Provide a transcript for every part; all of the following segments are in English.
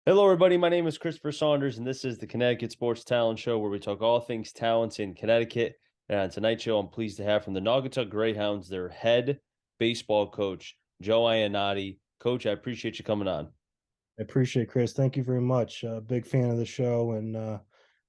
Hello, everybody. My name is Christopher Saunders, and this is the Connecticut Sports Talent Show, where we talk all things talents in Connecticut. And on tonight's show, I'm pleased to have from the Naugatuck Greyhounds their head baseball coach, Joe Iannotti. Coach, I appreciate you coming on. I appreciate it, Chris. Thank you very much. Big fan of the show, and I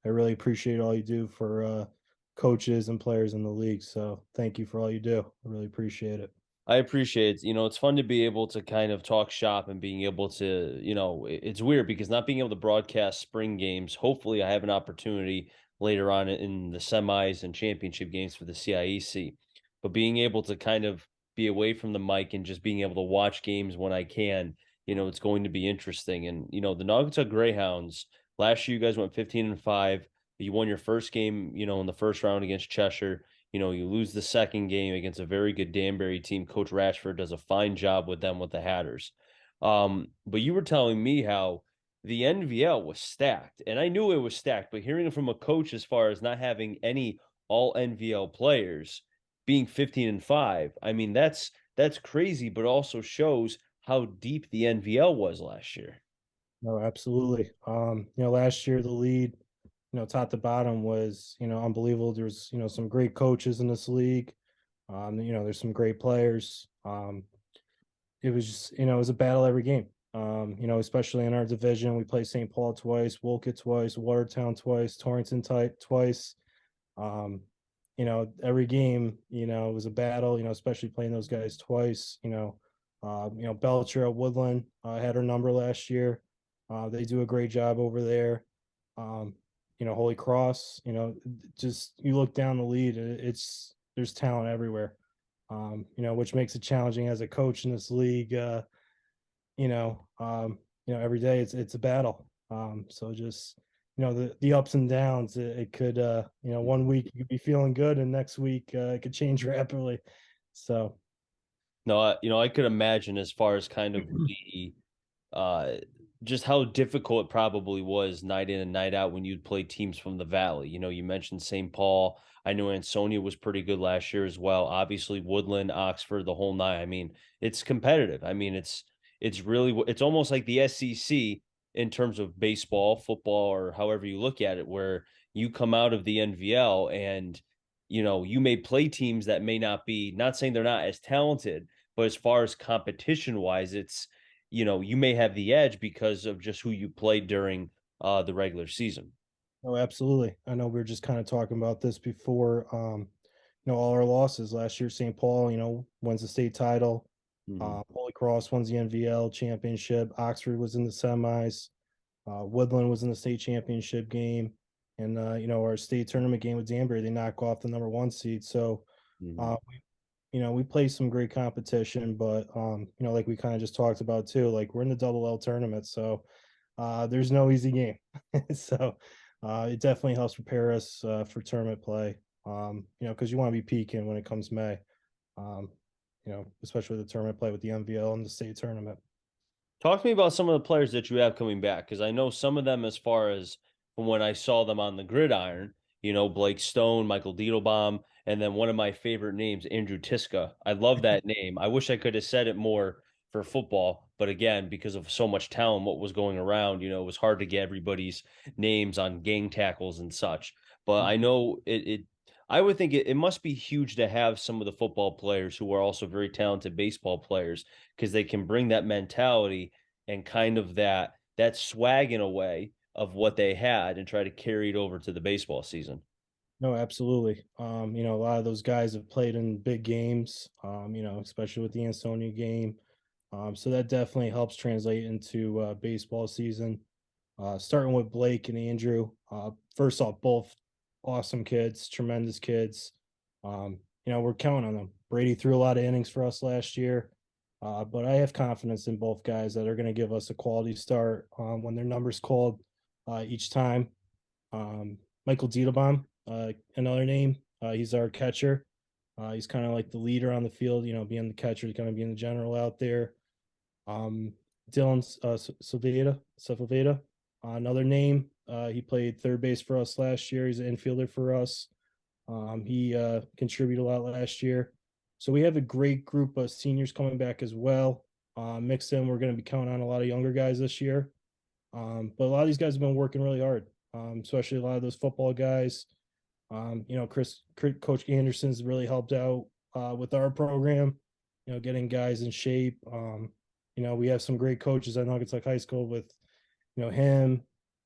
really appreciate all you do for coaches and players in the league. So thank you for all you do. I really appreciate it. I appreciate it. It's fun to be able to kind of talk shop and being able to, it's weird because not being able to broadcast spring games. Hopefully, I have an opportunity later on in the semis and championship games for the CIEC. But being able to kind of be away from the mic and just being able to watch games when I can, it's going to be interesting. And, the Naugatuck Greyhounds, last year you guys went 15-5. You won your first game, in the first round against Cheshire. You lose the second game against a very good Danbury team. Coach Rashford does a fine job with them with the Hatters. But you were telling me how the NVL was stacked, and I knew it was stacked, but hearing it from a coach as far as not having any all NVL players being 15-5, I mean that's crazy, but also shows how deep the NVL was last year. No, absolutely. Last year the lead, top to bottom was, unbelievable. There's, some great coaches in this league. There's some great players. It was just, it was a battle every game. Especially in our division, we play St. Paul twice, Wolcott twice, Watertown twice, Torrington twice. Um, every game, it was a battle, especially playing those guys twice. Belcher at Woodland had her number last year. They do a great job over there. Um, Holy Cross, just you look down the lead, it's there's talent everywhere. Which makes it challenging as a coach in this league. Every day it's a battle. So just the ups and downs. It could one week you could be feeling good, and next week it could change rapidly. So No, I could imagine as far as kind of the uh just how difficult it probably was night in and night out when you'd play teams from the valley. You mentioned St. Paul. I know Ansonia was pretty good last year as well. Obviously, Woodland, Oxford, the whole nine. I mean, it's competitive. I mean, it's almost like the SEC in terms of baseball, football, or however you look at it, where you come out of the NVL and you may play teams that may not be, not saying they're not as talented, but as far as competition wise, you may have the edge because of just who you played during the regular season. oh, absolutely. I know we were just kind of talking about this before. All our losses last year, St. Paul, wins the state title. Mhm. Holy Cross wins the NVL championship. Oxford was in the semis. Woodland was in the state championship game, and our state tournament game with Danbury, they knock off the number one seed. So, Mhm. we play some great competition, but like we kind of just talked about too, like we're in the double L tournament, so there's no easy game. So it definitely helps prepare us for tournament play. Because you want to be peaking when it comes May. Um, especially the tournament play with the MVL and the state tournament. Talk to me about some of the players that you have coming back, because I know some of them as far as from when I saw them on the gridiron, Blake Stone, Michael Diedelbaum, and then one of my favorite names, Andrew Tiska. I love that name. I wish I could have said it more for football, but again, because of so much talent, what was going around, it was hard to get everybody's names on gang tackles and such. But I know I would think it must be huge to have some of the football players who are also very talented baseball players because they can bring that mentality and kind of that swag in a way of what they had and try to carry it over to the baseball season. No, absolutely. A lot of those guys have played in big games, especially with the Ansonia game. So that definitely helps translate into baseball season. Starting with Blake and Andrew. First off, both awesome kids, tremendous kids. We're counting on them. Brady threw a lot of innings for us last year, but I have confidence in both guys that are going to give us a quality start when their numbers called each time. Michael Diedelbaum, another name. He's our catcher. He's kind of like the leader on the field, being the catcher, kind of being the general out there. Um, Dylan Sepulveda, another name. He played third base for us last year. He's an infielder for us. He contributed a lot last year. So we have a great group of seniors coming back as well. Mixed in, we're going to be counting on a lot of younger guys this year. But a lot of these guys have been working really hard, especially a lot of those football guys. Coach Anderson's really helped out with our program, getting guys in shape. We have some great coaches at Naugatuck High School with, him,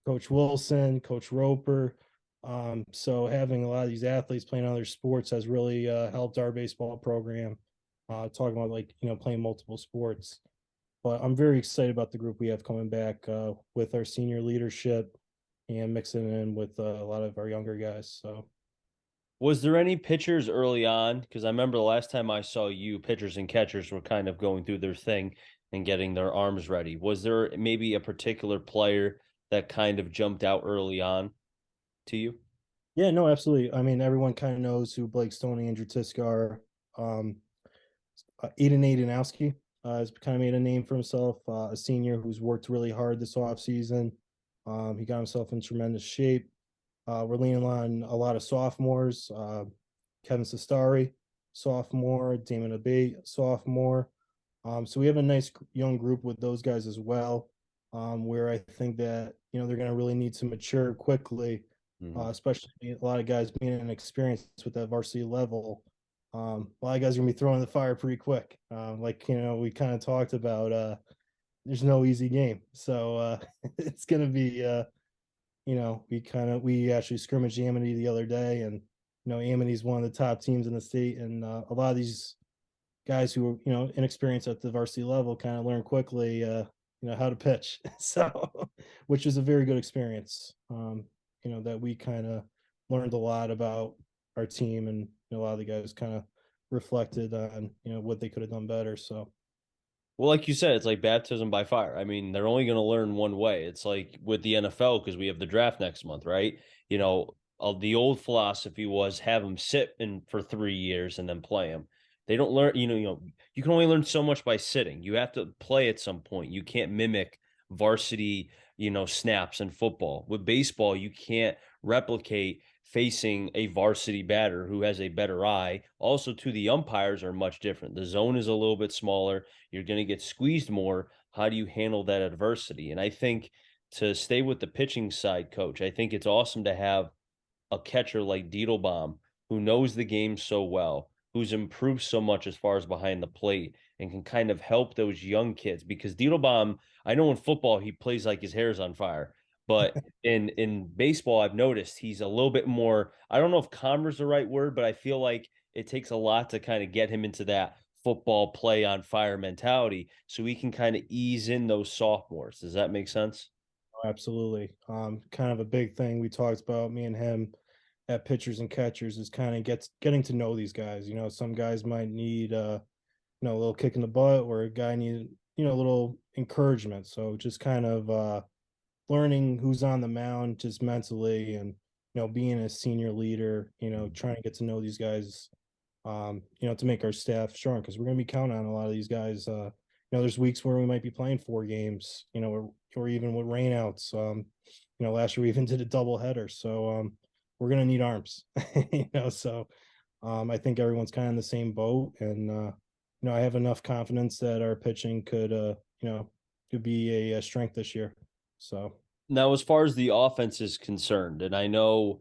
Coach Wilson, Coach Roper. So having a lot of these athletes playing other sports has really helped our baseball program. Talking about like playing multiple sports, but I'm very excited about the group we have coming back with our senior leadership and mixing in with a lot of our younger guys. So Was there any pitchers early on? Because I remember the last time I saw you, pitchers and catchers were kind of going through their thing and getting their arms ready. Was there maybe a particular player that kind of jumped out early on to you? yeah, no, absolutely. I mean, everyone kind of knows who Blake Stone and Andrew Tisk are. Um, Aiden Adenowski has kind of made a name for himself, a senior who's worked really hard this offseason. He got himself in tremendous shape. We're leaning on a lot of sophomores. Kevin Sestari, sophomore. Damon Abate, sophomore. So we have a nice young group with those guys as well, where I think that they're going to really need to mature quickly, Mhm. especially a lot of guys being inexperienced with that varsity level. A lot of guys are going to be throwing the fire pretty quick. Like we kind of talked about. There's no easy game, so it's going to be. We actually scrimmaged Amity the other day, and Amity's one of the top teams in the state, and a lot of these guys who are inexperienced at the varsity level kind of learn quickly how to pitch. So which is a very good experience. That we kind of learned a lot about our team, and a lot of the guys kind of reflected on what they could have done better. So Well, like you said, it's like baptism by fire. I mean, they're only going to learn one way. It's like with the NFL because we have the draft next month, right? The old philosophy was have them sit in for 3 years and then play them. They don't learn, you can only learn so much by sitting. You have to play at some point. You can't mimic varsity, snaps in football. With baseball, you can't replicate facing a varsity batter who has a better eye. Also, too, the umpires are much different. The zone is a little bit smaller. You're going to get squeezed more. How do you handle that adversity? And I think to stay with the pitching side, coach, I think it's awesome to have a catcher like Diedelbaum who knows the game so well, who's improved so much as far as behind the plate and can kind of help those young kids because Diedelbaum, I know in football he plays like his hair's on fire, but in baseball I've noticed he's a little bit more, I don't know if calmer is the right word, but I feel like it takes a lot to kind of get him into that football play on fire mentality so he can kind of ease in those sophomores. Does that make sense? absolutely, kind of a big thing we talked about, me and him, at pitchers and catchers, is kind of getting to know these guys. Some guys might need a little kick in the butt, or a guy need a little encouragement. So just kind of learning who's on the mound just mentally, and being a senior leader, trying to get to know these guys, to make our staff strong, because we're going to be counting on a lot of these guys. There's weeks where we might be playing 4 games, or even with rainouts. Last year we even did a double header, so we're going to need arms. So I think everyone's kind of in the same boat, and I have enough confidence that our pitching could be a strength this year. So Now, as far as the offense is concerned, and I know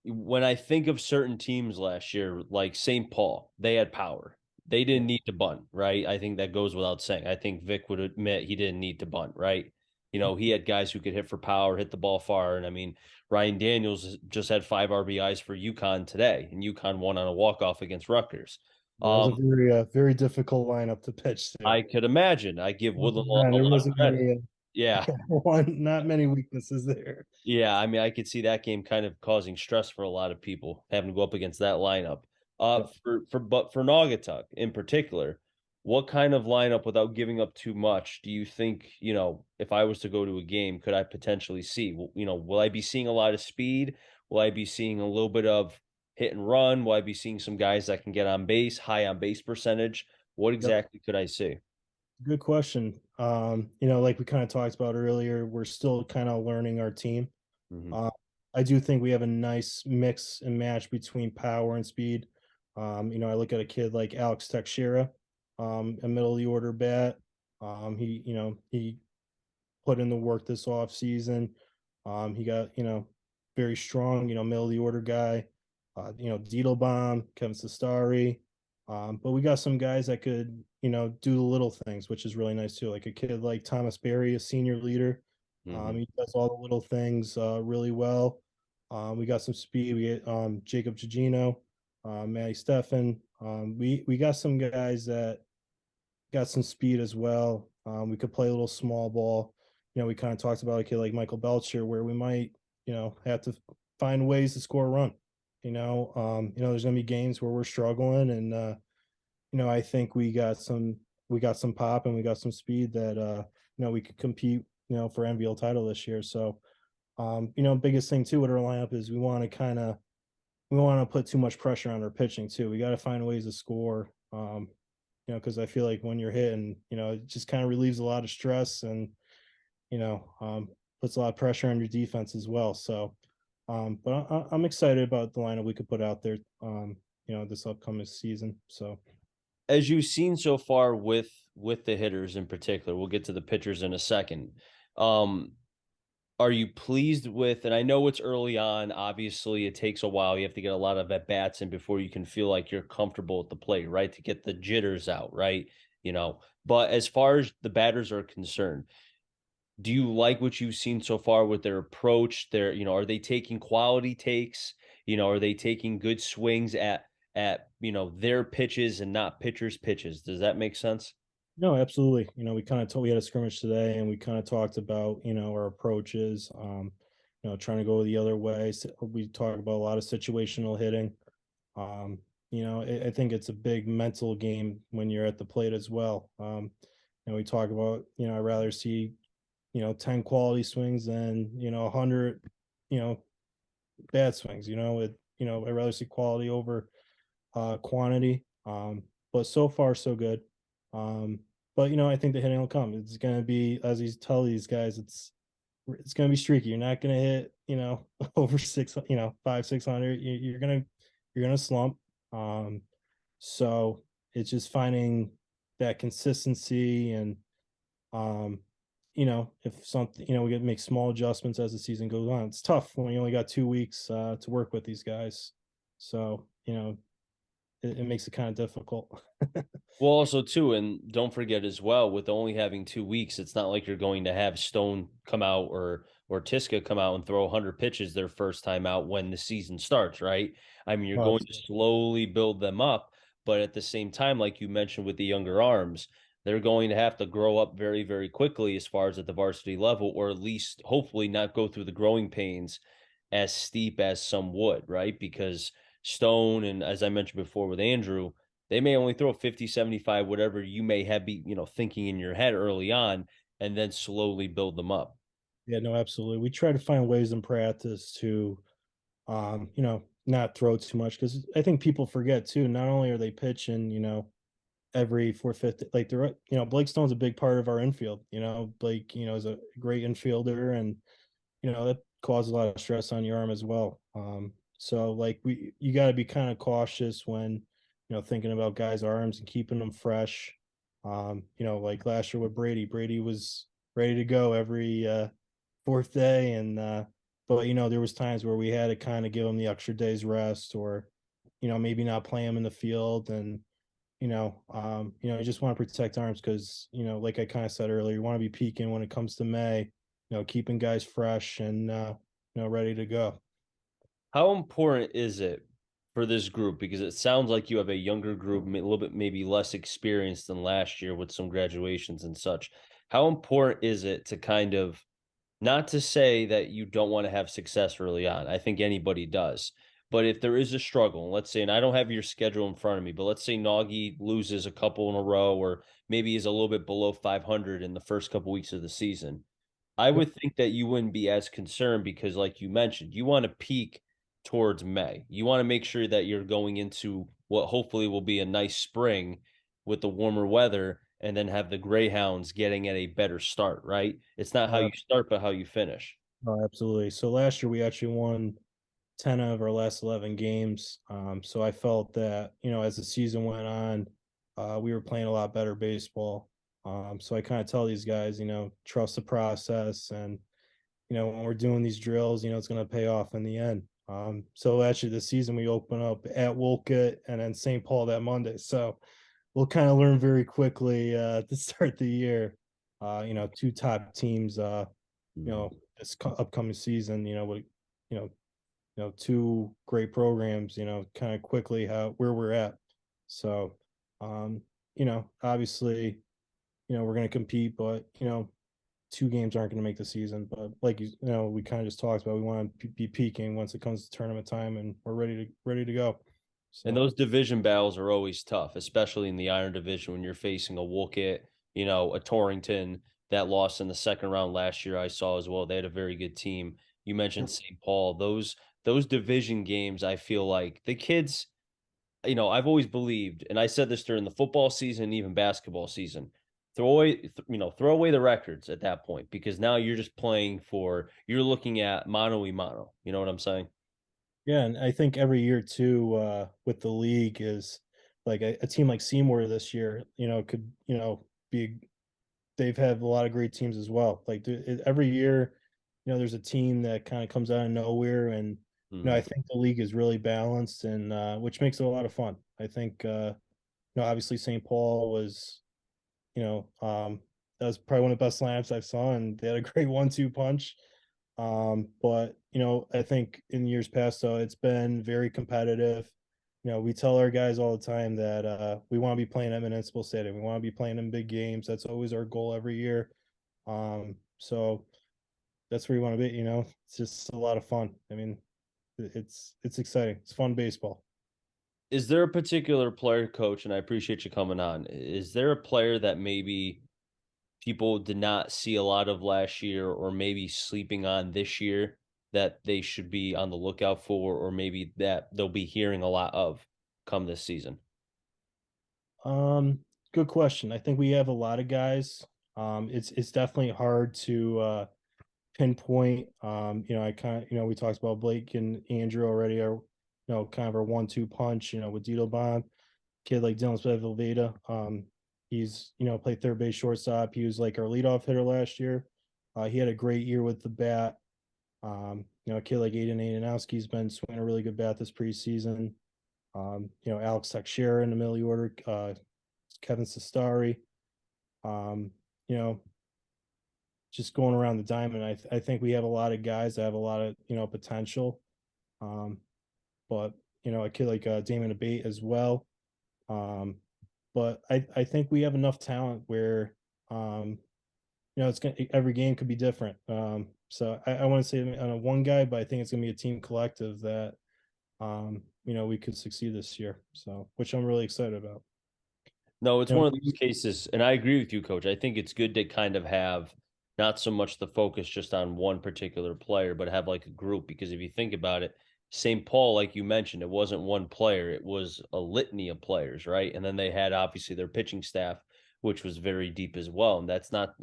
when I think of certain teams last year, like St. Paul, they had power. They yeah, didn't need to bunt, right? I think that goes without saying. I think Vic would admit he didn't need to bunt, right? He had guys who could hit for power, hit the ball far. And I mean, Ryan Daniels just had 5 RBIs for UConn today, and UConn won on a walk-off against Rutgers. that was Um, a very difficult lineup to pitch to. I could imagine. I give Woodland a There lot of wasn't credit. many Yeah. not many weaknesses there. Yeah, I mean, I could see that game kind of causing stress for a lot of people having to go up against that lineup. Yep. For Naugatuck in particular, what kind of lineup without giving up too much do you think, if I was to go to a game, could I potentially see? Will I be seeing a lot of speed? Will I be seeing a little bit of hit and run? Will I be seeing some guys that can get on base, high on base percentage? What Yep. exactly could I see? Good question. Like we kind of talked about earlier, we're still kind of learning our team. Hmm. Uh, I do think we have a nice mix and match between power and speed. I look at a kid like Alex Teixeira, a middle of the order bat. He put in the work this off season. He got, very strong, middle of the order guy. Diedelbaum, Kevin Sestari. But we got some guys that could, do the little things, which is really nice too. Like a kid like Thomas Berry, a senior leader. Mhm. He does all the little things really well. We got some speed. We get Jacob Gigino, Matty Steffen. We got some guys that got some speed as well. We could play a little small ball. We kind of talked about a kid like Michael Belcher, where we might, have to find ways to score a run. There's gonna be games where we're struggling, and I think we got some pop and we got some speed that we could compete, for NBL title this year. So, biggest thing too with our lineup is we want to put too much pressure on our pitching too. We got to find ways to score. Because I feel like when you're hitting, it just kind of relieves a lot of stress and you know um, puts a lot of pressure on your defense as well. So, but I'm excited about the lineup we could put out there. This upcoming season. So As you've seen so far with the hitters in particular, we'll get to the pitchers in a second. Um, are you pleased with, and I know it's early on, obviously it takes a while. You have to get a lot of at bats in before you can feel like you're comfortable at the plate, right? To get the jitters out, right? But as far as the batters are concerned, do you like what you've seen so far with their approach? Are they taking quality takes? Are they taking good swings at their pitches and not pitchers' pitches? Does that make sense? no, absolutely. We had a scrimmage today, and we kind of talked about our approaches. Trying to go the other way. We talk about a lot of situational hitting. Um, I think it's a big mental game when you're at the plate as well. And we talk about, I'd rather see, 10 quality swings than, 100, you know, bad swings. I'd rather see quality over quantity. But so far, so good. But, I think the hitting will come. It's going to be, as he's tell these guys, it's going to be streaky. You're not going to hit, over six, five, 600. You're going to slump. Um, so it's just finding that consistency and, um, if something, we get to make small adjustments as the season goes on. It's tough when you only got 2 weeks to work with these guys. So, it makes it kind of difficult. Well, also too, and don't forget as well, with only having 2 weeks, it's not like you're going to have Stone come out or Tiska come out and throw 100 pitches their first time out when the season starts, right? I mean, you're Oh, going to slowly build them up, but at the same time, like you mentioned with the younger arms, they're going to have to grow up very, very quickly as far as at the varsity level, or at least hopefully not go through the growing pains as steep as some would, right? Because Stone and as I mentioned before with Andrew, they may only throw 50, 75, whatever you may have thinking in your head early on, and then slowly build them up. yeah, no, absolutely. We try to find ways in practice to, not throw too much because I think people forget too. Not only are they pitching, every fourth, fifth, like Blake Stone's a big part of our infield. Blake, is a great infielder, and that causes a lot of stress on your arm as well. So like you got to be kind of cautious when thinking about guys' arms and keeping them fresh. Like last year with Brady was ready to go every fourth day, and but there was times where we had to kind of give him the extra day's rest, or maybe not play him in the field, and you just want to protect arms because like I kind of said earlier, you want to be peaking when it comes to May, keeping guys fresh and ready to go. How important is it for this group? Because it sounds like you have a younger group, a little bit maybe less experienced than last year with some graduations and such. How important is it to kind of not to say that you don't want to have success early on. I think anybody does. But if there is a struggle, let's say, and I don't have your schedule in front of me, but let's say Noggy loses a couple in a row, or maybe is a little bit below 500 in the first couple weeks of the season. I Yep. would think that you wouldn't be as concerned because, like you mentioned, you want to peak towards May. You want to make sure that you're going into what hopefully will be a nice spring with the warmer weather and then have the Greyhounds getting at a better start, right? It's not how Uh, you start, but how you finish. Absolutely. So last year we actually won 10 of our last 11 games. So I felt that as the season went on, we were playing a lot better baseball. So I kind of tell these guys, trust the process, and when we're doing these drills, it's going to pay off in the end. So actually, this season we open up at Wolcott and then St. Paul that Monday. So we'll kind of learn very quickly to start the year. Two top teams. Mhm. This upcoming season. With you know two great programs. Kind of quickly how where we're at. So, um, obviously, we're going to compete, but two games aren't going to make the season. But like we kind of just talked about, we want to be peaking once it comes to tournament time, and we're ready to go. And So those division battles are always tough, especially in the Iron Division when you're facing a Woolkit, a Torrington that lost in the second round last year. I saw as well. They had a very good team. You mentioned St. Paul. Those division games, I feel like the kids, I've always believed, and I said this during the football season, and even basketball season. Throw away the records at that point because now you're just playing for. You're looking at mano y mano. You know what I'm saying? yeah, and I think every year too, with the league is like a team like Seymour this year, could be they've had a lot of great teams as well. Like every year, there's a team that kind of comes out of nowhere, and I Mhm. think the league is really balanced, and which makes it a lot of fun. I think obviously St. Paul was, you know, um, that was probably one of the best lineups I saw, and they had a great one-two punch. But I think in years past, though, it's been very competitive. We tell our guys all the time that we want to be playing at Municipal Stadium. We want to be playing in big games. That's always our goal every year. So that's where you want to be. It's just a lot of fun. I mean, it's exciting. It's fun baseball. Is there a particular player, coach, and I appreciate you coming on. Is there a player that maybe people did not see a lot of last year or maybe sleeping on this year that they should be on the lookout for or maybe that they'll be hearing a lot of come this season? Um, Good question. I think we have a lot of guys. It's definitely hard to pinpoint. I kind of, we talked about Blake and Andrew already are, kind of our 1-2 punch, with Dito Bomb, kid like Dylan Velveeta. He's, played third base shortstop. He was like our leadoff hitter last year. He had a great year with the bat. A kid like Aiden Adanowski's been swinging a really good bat this preseason. Alex Teixeira in the middle of the order, Kevin Sestari. Um, you know, just going around the diamond, I think we have a lot of guys that have a lot of potential. Um, but a kid like Damon Abate as well. Um, but I think we have enough talent where it's gonna every game could be different. So I want to say on a one guy, but I think it's gonna be a team collective that we could succeed this year. So which I'm really excited about. No, it's You know, one of those cases, and I agree with you, coach. I think it's good to kind of have not so much the focus just on one particular player, but have like a group. Because if you think about it, St. Paul, like you mentioned, it wasn't one player, it was a litany of players, right? And then they had obviously their pitching staff, which was very deep as well. And that's not,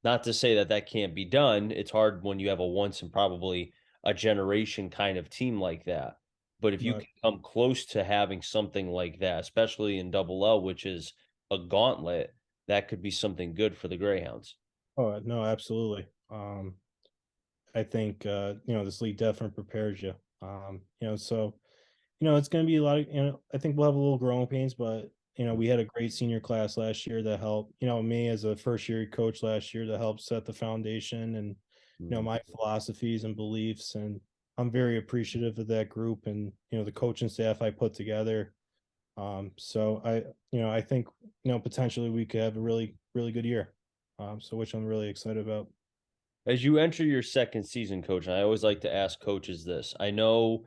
not to say that that can't be done. It's hard when you have a once and probably a generation kind of team like that. But if you right. can come close to having something like that, especially in Double L, which is a gauntlet, that could be something good for the Greyhounds. Oh no, absolutely. I think this league definitely prepares you. So it's going to be a lot of I think we'll have a little growing pains, but we had a great senior class last year that helped me as a first year coach last year to help set the foundation and Mhm. my philosophies and beliefs, and I'm very appreciative of that group and the coaching staff I put together. So I think potentially we could have a really good year. So which I'm really excited about. As you enter your second season, coach, and I always like to ask coaches this. I know,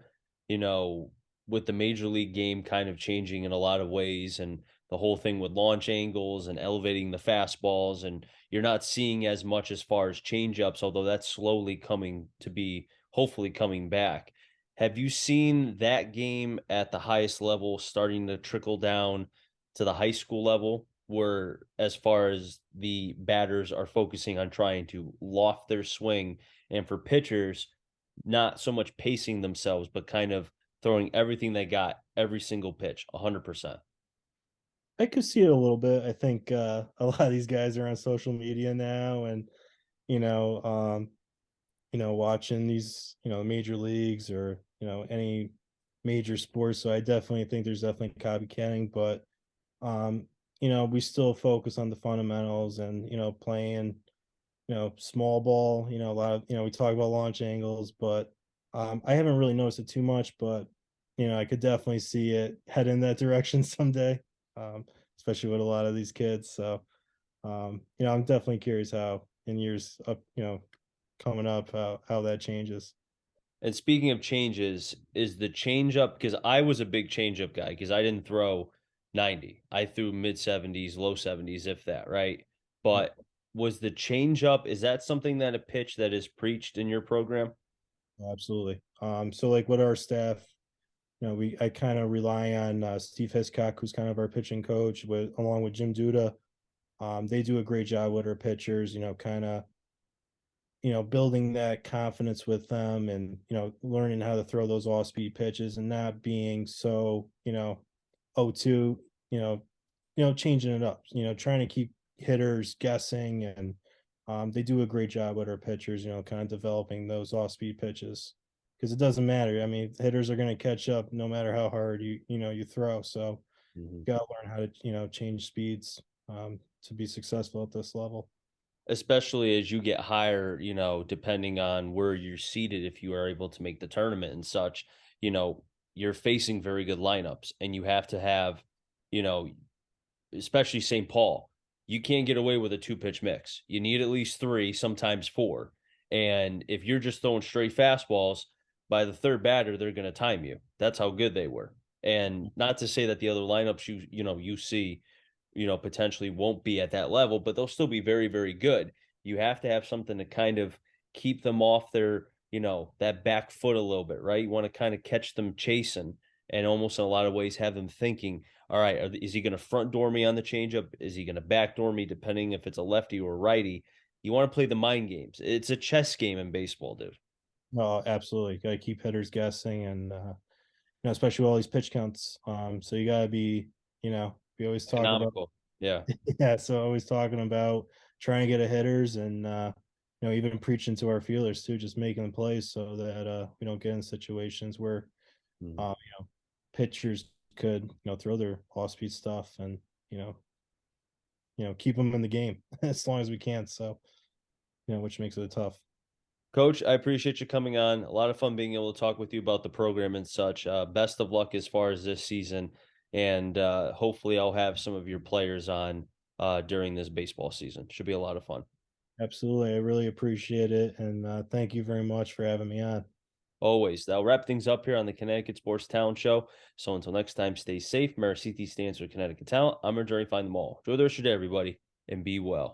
you know, with the major league game kind of changing in a lot of ways and the whole thing with launch angles and elevating the fastballs, and you're not seeing as much as far as changeups, although that's slowly coming to be hopefully coming back. Have you seen that game at the highest level starting to trickle down to the high school level? Where as far as the batters are focusing on trying to loft their swing, and for pitchers, not so much pacing themselves, but kind of throwing everything they got every single pitch, 100%. I could see it a little bit. I think a lot of these guys are on social media now, and you know, watching these, major leagues or any major sports. So I definitely think there's definitely copycatting, but um, we still focus on the fundamentals and playing small ball. A lot of we talk about launch angles, but I haven't really noticed it too much, but I could definitely see it head in that direction someday, um, especially with a lot of these kids. So I'm definitely curious how in years up, coming up, how that changes. And speaking of changes, is the changeup because I was a big changeup guy because I didn't throw 90. I threw mid 70s, low 70s, if that, right? Yeah, But was the changeup, is that something that a pitch that is preached in your program? absolutely. So like with our staff, I kind of rely on Steve Hiscock, who's kind of our pitching coach, with along with Jim Duda. They do a great job with our pitchers, kind of building that confidence with them and, learning how to throw those off speed pitches and not being so, 0-2, changing it up, trying to keep hitters guessing. And they do a great job with our pitchers, kind of developing those off speed pitches because it doesn't matter. I mean, hitters are going to catch up no matter how hard you throw. So Mhm. you got to learn how to, change speeds to be successful at this level. Especially as you get higher, depending on where you're seated, if you are able to make the tournament and such, you know, you're facing very good lineups and you have to have, you know, especially St. Paul, you can't get away with a two pitch mix. You need at least three, sometimes four. And if you're just throwing straight fastballs, by the third batter, they're going to time you. That's how good they were. And not to say that the other lineups you see, potentially won't be at that level, but they'll still be very, very good. You have to have something to kind of keep them off their, that back foot a little bit, right? You want to kind of catch them chasing and almost in a lot of ways have them thinking, all right, is he going to front door me on the changeup? Is he going to back door me, depending if it's a lefty or a righty? You want to play the mind games. It's a chess game in baseball, dude. No, absolutely. Got to keep hitters guessing, and especially with all these pitch counts. So you got to be, we always talk about, Economical. Yeah. yeah. So always talking about trying to get a hitters, and even preaching to our fielders too, just making the plays so that we don't get in situations where Mhm. uh, pitchers could throw their off speed stuff and you know keep them in the game as long as we can. So which makes it tough. Coach, I appreciate you coming on. A lot of fun being able to talk with you about the program and such. Best of luck as far as this season. And hopefully, I'll have some of your players on during this baseball season. Should be a lot of fun. Absolutely, I really appreciate it, and thank you very much for having me on. Always. That'll wrap things up here on the Connecticut Sports Talent Show. So until next time, stay safe. Mariciti stands for Connecticut Talent. I'm your journey. Find them all. Enjoy the rest of your day, everybody, and be well.